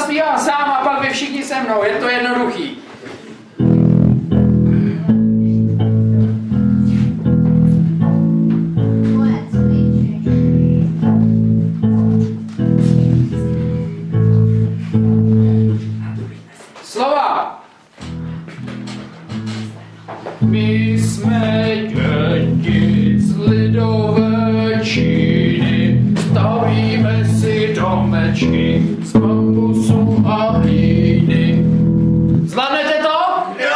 zaspívám sám a pak vy všichni se mnou, je to jednoduchý. Slova. My jsme děti z lidové Číny, stavíme si domečky z bambusu a hlíny. Zvládnete to? Jo!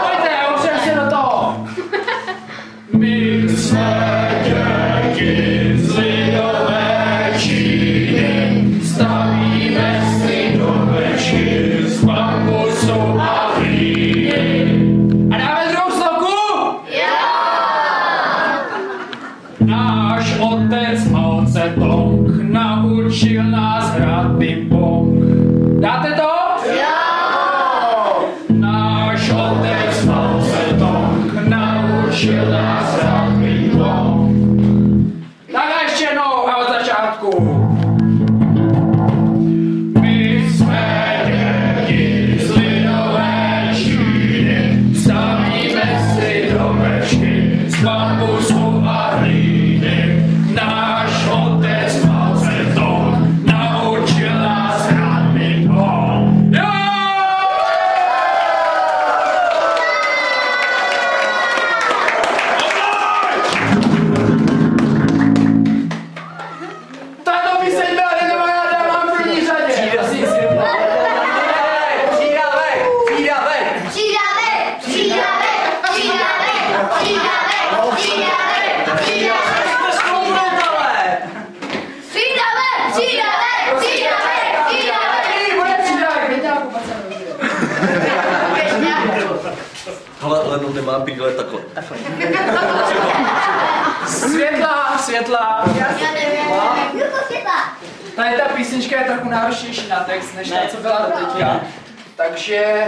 Pojďte, opřem se do toho. My jsme děti z lidové Číny, stavíme si domečky z bambusu a hlíny. A dáme druhou sloku? Jo! Náš otec Mao Tse-tung naučil nás hrát ping-pong. Dáte to? Jo! Náš otec Mao Tse-tung naučil nás hrát ping-pong. Tak a ještě jednou a od začátku. My jsme děti z lidové Číny, stavíme si domečky z bambusu a hlíny. Náš otec Mao Tse-tung naučil nás hrát ping-pong. Jo! Tato píseň byla dedikovaná mám v první řadě. Ale no nemá brýle takhle. Světla. Tady ta písnička je trochu náročnější na text, než ta, co byla doteďka. Takže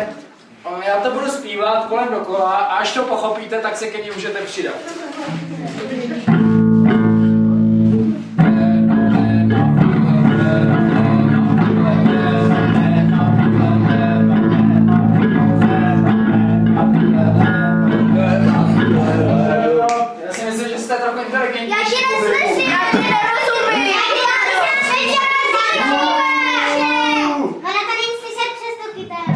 já to budu zpívat kolem dokola a až to pochopíte, tak se ke mně můžete přidat. Já si myslím, že jste trochu inteligentní. Já tě neslyším, já tě nerozumím. Ona to není slyšet přes tu kytaru.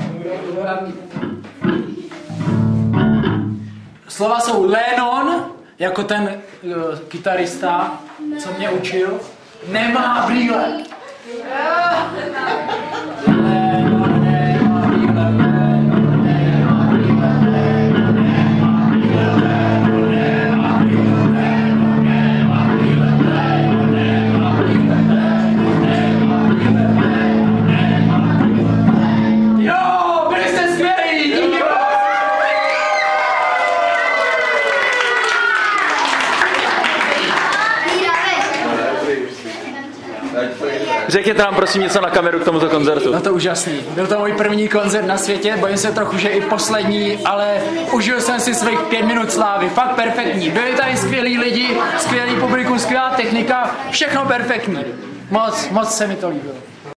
Slova jsou Lennon, jako ten kytarista, co mě učil, nemá brýle. Řekněte nám prosím něco na kameru k tomuto koncertu. No to úžasný. Byl to můj první koncert na světě, bojím se trochu, že i poslední, ale užil jsem si svých 5 minut slávy. Fakt perfektní. Byli tady skvělí lidi, skvělý publikum, skvělá technika, všechno perfektní. Moc se mi to líbilo.